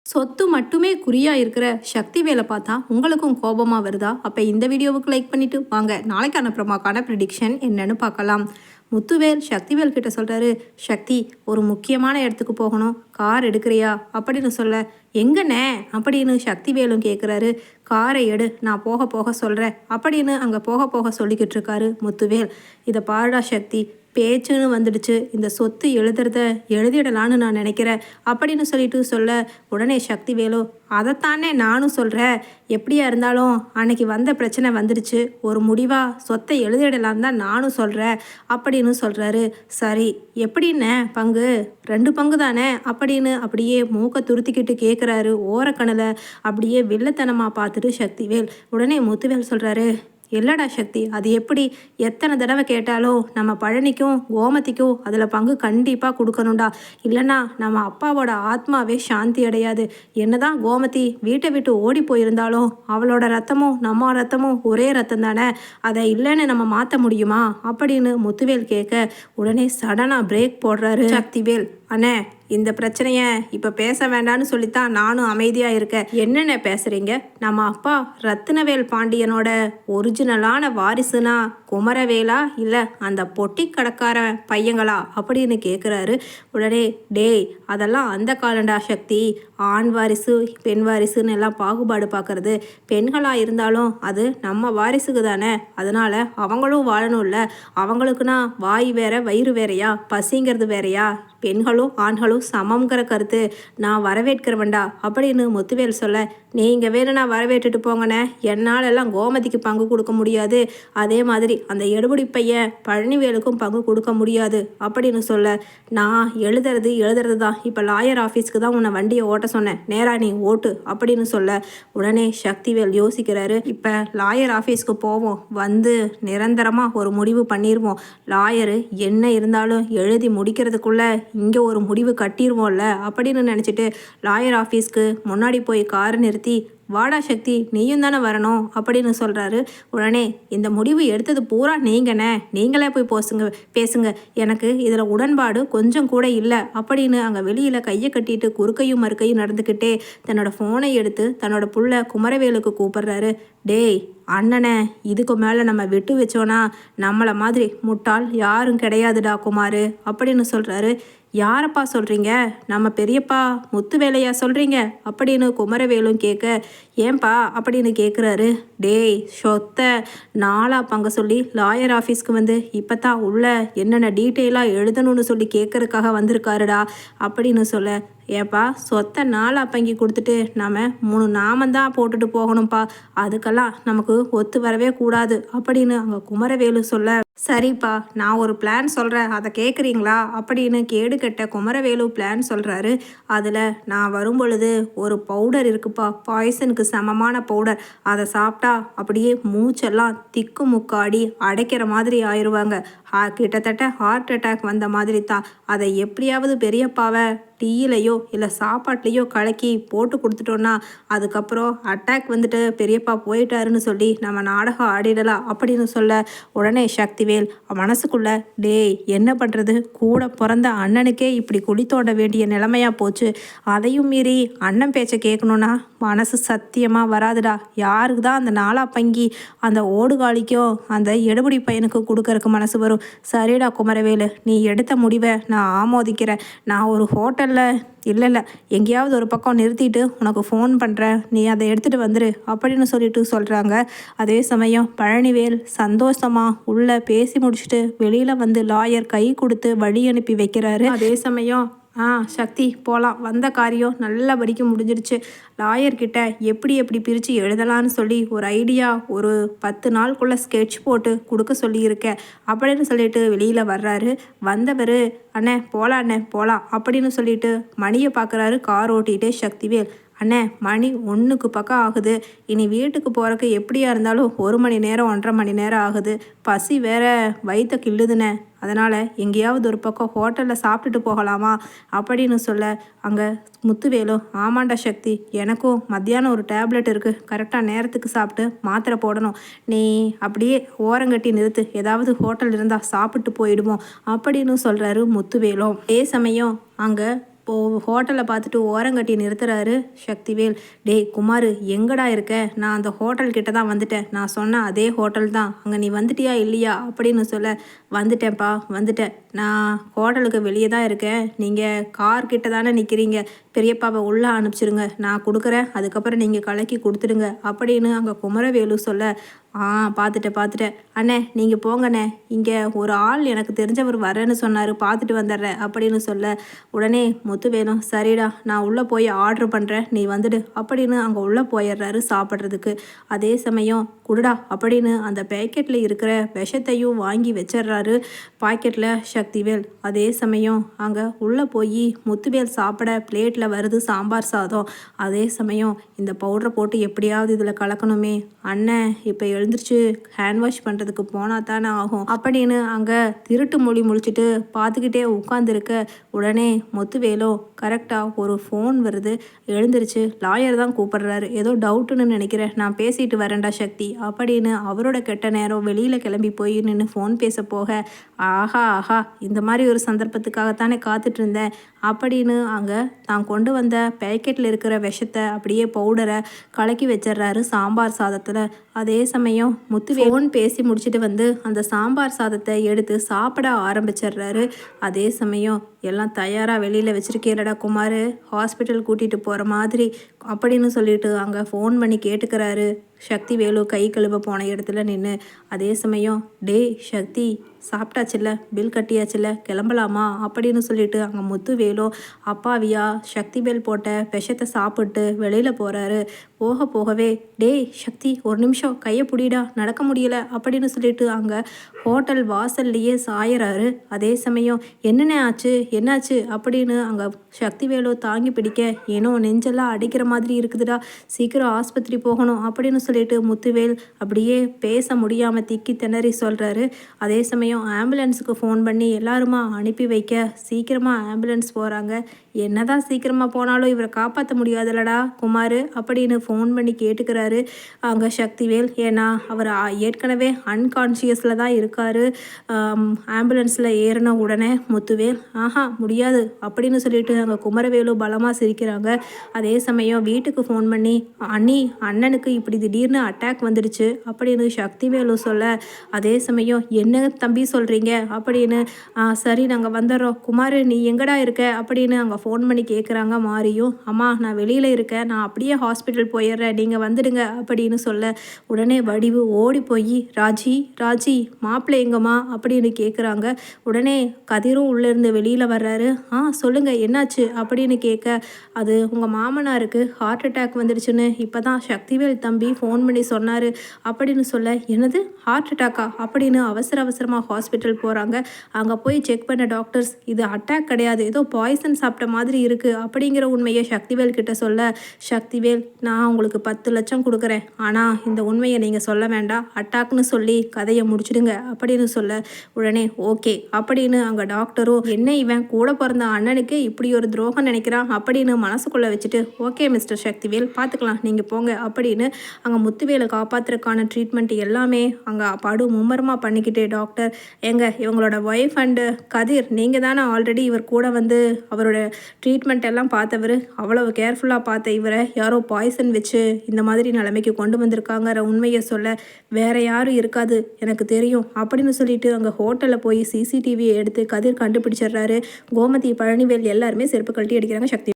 சொத்து மட்டுமே குறியா இருக்கிற சக்திவேலை பார்த்தா உங்களுக்கும் கோபமா வருதா? அப்ப இந்த வீடியோவுக்கு லைக் பண்ணிட்டு வாங்க நாளைக்கான பிரமாக்கான ப்ரிடிக்ஷன் என்னன்னு பார்க்கலாம். முத்துவேல் சக்திவேல் கிட்ட சொல்றாரு, சக்தி ஒரு முக்கியமான இடத்துக்கு போகணும், கார் எடுக்கிறியா அப்படின்னு சொல்ல, எங்கண்ணே அப்படின்னு சக்திவேலும் கேட்குறாரு. காரை எடு, நான் போக போக சொல்கிறேன் அப்படின்னு அங்கே போக போக சொல்லிக்கிட்டு இருக்காரு முத்துவேல். இதை பாருடா சக்தி, பேச்சுன்னு வந்துடுச்சு, இந்த சொத்து எழுதிடலான்னு நான் நினைக்கிறேன் அப்படின்னு சொல்லிட்டு சொல்ல, உடனே சக்திவேலு, அதைத்தானே நானும் சொல்கிறேன், எப்படியா இருந்தாலும் அன்னைக்கு வந்த பிரச்சனை வந்துடுச்சு, ஒரு முடிவாக சொத்தை எழுதிடலான்னு தான் நானும் சொல்கிறேன் அப்படின்னு சொல்கிறாரு. சரி, எப்படின்னு பங்கு? 2 பங்கு தானே அப்படின்னு அப்படியே மூக்கை துருத்திக்கிட்டு கேட்குறாரு ஓரக்கணில் அப்படியே வில்லத்தனமாக பார்த்துட்டு சக்திவேல். உடனே முத்துவேல் சொல்கிறாரு, இல்லடா சக்தி, அது எப்படி? எத்தனை தடவை கேட்டாலும் நம்ம பழனிக்கும் கோமதிக்கும் அதில் பங்கு கண்டிப்பாக கொடுக்கணும்டா, இல்லைன்னா நம்ம அப்பாவோட ஆத்மாவே சாந்தி அடையாது. என்னதான் கோமதி வீட்டை விட்டு ஓடி போயிருந்தாலும் அவளோட ரத்தமும் நம்ம ரத்தமும் ஒரே ரத்தம் தானே, அதை இல்லைன்னு நம்ம மாற்ற முடியுமா அப்படின்னு முத்துவேல் கேட்க, உடனே சடனாக பிரேக் போடுறாரு சக்திவேல். அண்ணே, இந்த பிரச்சனையை இப்போ பேச வேண்டான்னு சொல்லித்தான் நானும் அமைதியாக இருக்கேன். என்னென்ன பேசுகிறீங்க? நம்ம அப்பா ரத்தினவேல் பாண்டியனோட ஒரிஜினலான வாரிசுனா குமரவேலா இல்லை அந்த பொட்டி கடைக்கார பையங்களா அப்படின்னு கேட்குறாரு. உடனே, டேய் அதெல்லாம் அந்த காலண்டா சக்தி, ஆண் வாரிசு பெண் வாரிசுன்னு எல்லாம் பாகுபாடு பார்க்கறது, பெண்களாக இருந்தாலும் அது நம்ம வாரிசுக்கு தானே, அதனால் அவங்களும் வாழணும்ல, அவங்களுக்குன்னா வாய் வேற வயிறு வேறையா, பசிங்கிறது வேறையா, பெண்களும் ஆண்களும் சமம்ங்கிற கருத்து நான் வரவேற்கிறவன்டா அப்படின்னு முத்துவேல் சொல்ல, நீங்கள் வேணும்னா வரவேற்றுட்டு போங்கண்ணே, என்னால் எல்லாம் கோமதிக்கு பங்கு கொடுக்க முடியாது, அதே மாதிரி அந்த எடுபடி பையன் பழனிவேலுக்கும் பங்கு கொடுக்க முடியாது அப்படின்னு சொல்ல, நான் எழுதுறது தான், இப்போ லாயர் ஆஃபீஸ்க்கு தான் உன்னை வண்டியை ஓட்ட சொன்னேன், நேரா நீ ஓட்டு அப்படின்னு சொல்ல, உடனே சக்திவேல் யோசிக்கிறாரு. இப்போ லாயர் ஆஃபீஸ்க்கு போவோம், வந்து நிரந்தரமாக ஒரு முடிவு பண்ணிடுவோம், லாயரு என்ன இருந்தாலும் எழுதி முடிக்கிறதுக்குள்ளே இங்கே ஒரு முடிவு கட்டிடுவோம்ல அப்படின்னு நினச்சிட்டு லாயர் ஆஃபீஸ்க்கு முன்னாடி போய் காரை நிறுத்தி, வாடா சக்தி நீயும் தானே வரணும் அப்படின்னு சொல்கிறாரு. உடனே, இந்த முடிவு எடுத்தது பூரா நீங்கண்ணே, நீங்களே போய் பேசுங்க, எனக்கு இதில் உடன்பாடு கொஞ்சம் கூட இல்லை அப்படின்னு அங்கே வெளியில் கையை கட்டிட்டு குறுக்கையும் மறுக்கையும் நடந்துக்கிட்டே தன்னோட ஃபோனை எடுத்து தன்னோட புள்ள குமரவேலுக்கு கூப்பிட்றாரு. டேய் அண்ணனை இதுக்கு மேலே நம்ம விட்டு வச்சோன்னா நம்மளை மாதிரி முட்டாள் யாரும் கிடையாதுடா குமார் அப்படின்னு சொல்கிறாரு. யாரப்பா சொல்கிறீங்க? நம்ம பெரியப்பா முத்துவேலையா சொல்கிறீங்க அப்படின்னு குமரவேலும் கேட்க, ஏன்பா அப்படின்னு கேட்குறாரு. டேய் சொத்தை 4 பங்கு சொல்லி லாயர் ஆஃபீஸ்க்கு வந்து இப்போ தான் உள்ள என்னென்ன டீட்டெயிலாக எழுதணும்னு சொல்லி கேட்கறதுக்காக வந்திருக்காருடா அப்படின்னு சொல்ல, ஏப்பா சொத்தை 4 பங்கி கொடுத்துட்டு நம்ம 3 நாமந்தான் போட்டுட்டு போகணும்ப்பா, அதுக்கெல்லாம் நமக்கு ஒத்து வரவே கூடாது அப்படின்னு அங்கே குமரவேலு சொல்ல, சரிப்பா நான் ஒரு பிளான் சொல்கிறேன், அதை கேட்குறீங்களா அப்படின்னு கேடுகட்ட குமரவேலு பிளான் சொல்கிறாரு. அதில் நான் வரும் பொழுது ஒரு பவுடர் இருக்குப்பா, பாய்சனுக்கு சமமான பவுடர், அதை சாப்பிட்டா அப்படியே மூச்செல்லாம் திக்கு முக்காடி அடைக்கிற மாதிரி ஆயிடுவாங்க, கிட்டத்தட்ட ஹார்ட் அட்டாக் வந்த மாதிரி தான், அதை எப்படியாவது பெரியப்பாவை டீயிலையோ இல்லை சாப்பாட்லேயோ கலக்கி போட்டு கொடுத்துட்டோன்னா அதுக்கப்புறம் அட்டாக் வந்துட்டு பெரியப்பா போயிட்டாருன்னு சொல்லி நம்ம நாடகம் ஆடிடலாம் அப்படின்னு சொல்ல, உடனே சக்திவேல் மனசுக்குள்ள, டேய் என்ன பண்ணுறது, கூட பிறந்த அண்ணனுக்கே இப்படி குழி தோண்ட வேண்டிய நிலைமையாக போச்சு, அதையும் மீறி அண்ணன் பேச்சை கேட்கணுன்னா மனசு சத்தியமாக வராதுடா, யாருக்கு தான் அந்த 4 பங்கி அந்த ஓடுகாலிக்கும் அந்த எடுபடி பையனுக்கு கொடுக்கறக்கு மனசு வரும். சரிடா குமரவேலு, நீ எடுத்த முடிவை நான் ஆமோதிக்கிறேன், நான் ஒரு ஹோட்டலில் இல்லை எங்கேயாவது ஒரு பக்கம் நிறுத்திட்டு உனக்கு ஃபோன் பண்ணுறேன், நீ அதை எடுத்துகிட்டு வந்துரு அப்படின்னு சொல்லிட்டு சொல்கிறாங்க. அதே சமயம் பழனிவேல் சந்தோஷமாக உள்ளே பேசி முடிச்சுட்டு வெளியில் வந்து லாயர் கை கொடுத்து வழி அனுப்பி வைக்கிறாரு. அதே சமயம் சக்தி போகலாம், வந்த காரியம் நல்லபடிக்கு முடிஞ்சிடுச்சு, லாயர்கிட்ட எப்படி பிரித்து எழுதலான்னு சொல்லி ஒரு ஐடியா ஒரு 10 நாளுக்குள்ளே ஸ்கெட்ச் போட்டு கொடுக்க சொல்லியிருக்கேன் அப்படின்னு சொல்லிட்டு வெளியில் வர்றாரு. வந்தவர், அண்ணே போகலாம் அப்படின்னு சொல்லிட்டு மணியை பார்க்குறாரு கார் ஓட்டிகிட்டே சக்திவேல். அண்ணே மணி 1க்கு பக்கம் ஆகுது, இனி வீட்டுக்கு போகிறக்கு எப்படியா இருந்தாலும் 1 மணி நேரம் 1.5 மணி நேரம் ஆகுது, பசி வேற வயிற்ற கிள்ளுதுண்ணே, அதனால் எங்கேயாவது ஒரு பக்கம் ஹோட்டலில் சாப்பிட்டுட்டு போகலாமா அப்படின்னு சொல்ல, அங்கே முத்துவேலும், ஆமாண்டா சக்தி, எனக்கும் மத்தியானம் ஒரு டேப்லெட் இருக்குது, கரெக்டாக நேரத்துக்கு சாப்பிட்டு மாத்திரை போடணும், நீ அப்படியே ஓரங்கட்டி நிறுத்து, ஏதாவது ஹோட்டல் இருந்தால் சாப்பிட்டு போயிடுவோம் அப்படின்னு சொல்கிறாரு முத்துவேலும். அதே சமயம் அங்கே ஹோட்டலை பார்த்துட்டு ஓரங்கட்டி நிறுத்துறாரு சக்திவேல். டேய் குமார், எங்கடா இருக்க? நான் அந்த ஹோட்டல் கிட்ட தான் வந்துட்டேன். நான் சொன்ன அதே ஹோட்டல் தான். அங்கே நீ வந்துட்டியா இல்லையா அப்படின்னு சொல்ல, வந்துட்டேன்ப்பா வந்துட்டேன். நான் ஹோட்டலுக்கு வெளியே தான் இருக்கேன். நீங்கள் கார் கிட்ட தானே நிற்கிறீங்க. பெரியப்பாவை உள்ளே அனுப்பிச்சிருங்க, நான் கொடுக்குறேன். அதுக்கப்புறம் நீங்கள் கலக்கி கொடுத்துடுங்க அப்படின்னு அங்கே குமரவேலு சொல்ல, பார்த்துட்டேன் அண்ணே, நீங்கள் போங்கண்ணே. இங்கே ஒரு ஆள் எனக்கு தெரிஞ்சவர் வரேன்னு சொன்னார், பார்த்துட்டு வந்துடுறேன் அப்படின்னு சொல்ல, உடனே முத்துவேலும் சரிடா, நான் உள்ளே போய் ஆர்டர் பண்ணுறேன், நீ வந்துடு அப்படின்னு அங்கே உள்ளே போயிடுறாரு சாப்பிட்றதுக்கு. அதே சமயம் குடுடா அப்படின்னு அந்த பேக்கெட்டில் இருக்கிற விஷத்தையும் வாங்கி வச்சிடுறாரு பாக்கெட்டில் சக்திவேல். அதே சமயம் அங்கே உள்ளே போய் முத்துவேல் சாப்பிட பிளேட்டில் வருது சாம்பார் சாதம். அதே சமயம் இந்த பவுடரை போட்டு எப்படியாவது இதில் கலக்கணுமே, அண்ணன் இப்போ எழுந்திரிச்சு ஹேண்ட் வாஷ் பண்ணுறதுக்கு போனால் தானே ஆகும் அப்படின்னு அங்கே திருட்டு மொழி முழிச்சிட்டு பார்த்துக்கிட்டே உட்காந்துருக்க, உடனே முத்துவேலோ கரெக்டாக ஒரு ஃபோன் வருது. எழுந்திரிச்சு லாயர் தான் கூப்பிடுறாரு. ஏதோ டவுட்டுன்னு நினைக்கிறேன், நான் பேசிட்டு வரேன்டா சக்தி அப்படின்னு அவரோட கெட்ட நேரம் வெளியில் கிளம்பி போய் நின்று ஃபோன் பேச போக, ஆஹா இந்த மாதிரி ஒரு சந்தர்ப்பத்துக்காகத்தானே காத்துட்டு இருந்தேன் அப்படின்னு அங்கே தான் கொண்டு வந்த பேக்கெட்டில் இருக்கிற விஷத்தை அப்படியே பவுடரை கலக்கி வச்சிட்றாரு சாம்பார் சாதத்தில். அதே சமயம் ஃபோன் பேசி முடிச்சுட்டு வந்து அந்த சாம்பார் சாதத்தை எடுத்து சாப்பிட ஆரம்பிச்சிடுறாரு. அதே சமயம் எல்லாம் தயாராக வெளியில் வச்சுருக்கேடா குமார், ஹாஸ்பிட்டல் கூட்டிகிட்டு போகிற மாதிரி அப்படின்னு சொல்லிட்டு அங்கே ஃபோன் பண்ணி கேட்டுக்கிறாரு சக்திவேலு கை கழுவ போன இடத்துல நின்று. அதே சமயம் டேய் சக்தி, சாப்பிட்டாச்சுல்ல, பில் கட்டியாச்சுல்ல, கிளம்பலாமா அப்படின்னு சொல்லிட்டு அங்கே முத்துவேலு அப்பாவியா சக்திவேல் போட்ட விஷத்தை சாப்பிட்டு வெளியில் போகிறாரு. போகவே டேய் சக்தி, ஒரு நிமிஷம் கையை பிடிடா, நடக்க முடியல அப்படின்னு சொல்லிட்டு அங்கே ஹோட்டல் வாசல்லையே சாயறாரு. அதே சமயம் என்னாச்சு அப்படின்னு அங்கே சக்திவேலு தாங்கி பிடிக்க, ஏனோ நெஞ்செல்லாம் அடிக்கிற மாதிரி இருக்குதுடா, சீக்கிரம் ஆஸ்பத்திரி போகணும் அப்படின்னு சொல்லிட்டு முத்துவேல் அப்படியே பேச முடியாமல் திக்கி திணறி சொல்கிறாரு. அதே சமயம் ஆம்புலன்ஸுக்கு ஃபோன் பண்ணி எல்லாருமா அனுப்பி வைக்க சீக்கிரமாக ஆம்புலன்ஸ் போகிறாங்க. என்னதான் சீக்கிரமாக போனாலும் இவரை காப்பாற்ற முடியாதுல்லடா குமார் அப்படின்னு ஃபோன் பண்ணி கேட்டுக்கிறாரு அங்கே சக்திவேல். ஏன்னா அவர் ஏற்கனவே அன்கான்ஷியஸில் தான் இருக்கார். ஆம்புலன்ஸில் ஏறின உடனே முத்துவேல் முடியாது அப்படின்னு சொல்லிட்டு அங்கே குமரவேலு பலமாக சிரிக்கிறாங்க. அதே சமயம் வீட்டுக்கு ஃபோன் பண்ணி, அண்ணனுக்கு இப்படி திடீர்னு அட்டாக் வந்துடுச்சு அப்படின்னு சக்திவேலு சொல்ல, அதே சமயம் என்ன தம்பி சொல்கிறீங்க அப்படின்னு, சரி நாங்கள் வந்துடுறோம், குமார் நீ எங்கடா இருக்க அப்படின்னு அங்கே ஃபோன் பண்ணி கேட்குறாங்க மாரியும். அம்மா நான் வெளியில் இருக்கேன், நான் அப்படியே ஹாஸ்பிட்டல் போயிடுறேன், நீங்கள் வந்துடுங்க அப்படின்னு சொல்ல, உடனே வடிவு ஓடி போய் ராஜி மாப்பிள்ளை எங்கம்மா அப்படின்னு கேட்குறாங்க. உடனே கதிரும் உள்ளேருந்து வெளியில் வர்றாரு. சொல்லுங்கள் என்னாச்சு அப்படின்னு கேட்க, அது உங்கள் மாமனாருக்கு ஹார்ட் அட்டாக் வந்துடுச்சுன்னு இப்போ தான் சக்திவேல் தம்பி ஃபோன் பண்ணி சொன்னார் அப்படின்னு சொல்ல, என்னது ஹார்ட் அட்டாக்கா அப்படின்னு அவசரமாக ஹாஸ்பிட்டல் போகிறாங்க. அங்கே போய் செக் பண்ண டாக்டர்ஸ், இது அட்டாக் கிடையாது, ஏதோ பாய்சன் சாப்பிட்ட மாதிரி இருக்குது அப்படிங்கிற உண்மையை சக்திவேல் கிட்ட சொல்ல, சக்திவேல் நான் உங்களுக்கு 10 லட்சம் கொடுக்குறேன், ஆனால் இந்த உண்மையை நீங்கள் சொல்ல வேண்டாம், அட்டாக்னு சொல்லி கதையை முடிச்சிடுங்க அப்படின்னு சொல்ல, உடனே ஓகே அப்படின்னு அங்கே டாக்டரும், என்ன இவன் கூட பிறந்த அண்ணனுக்கு இப்படி ஒரு துரோகம் நினைக்கிறான் அப்படின்னு மனசுக்குள்ளே வச்சுட்டு, ஓகே மிஸ்டர் சக்திவேல் பார்த்துக்கலாம் நீங்கள் போங்க அப்படின்னு அங்கே முத்துவேலை காப்பாற்றுறதுக்கான ட்ரீட்மெண்ட் எல்லாமே அங்கே படு மும்மரமாக பண்ணிக்கிட்டே டாக்டர், இவங்களோட ஒய்ஃப் அண்டு கதிர், நீங்கள் தானே ஆல்ரெடி இவர் கூட வந்து அவரோட ட்ரீட்மெண்ட் எல்லாம் பார்த்தவர், அவ்வளவு கேர்ஃபுல்லாக பார்த்த இவரை யாரோ பாய்சன் வச்சு இந்த மாதிரி நிலைமைக்கு கொண்டு வந்திருக்காங்கிற உண்மையை சொல்ல, வேற யாரும் இருக்காது எனக்கு தெரியும் அப்படின்னு சொல்லிட்டு அங்கே ஹோட்டலில் போய் சிசிடிவியை எடுத்து கதிர் கண்டுபிடிச்சிடுறாரு. கோமதி, பழனிவேல் எல்லாருமே செருப்பு கழட்டி அடிக்கிறாங்க சக்தி.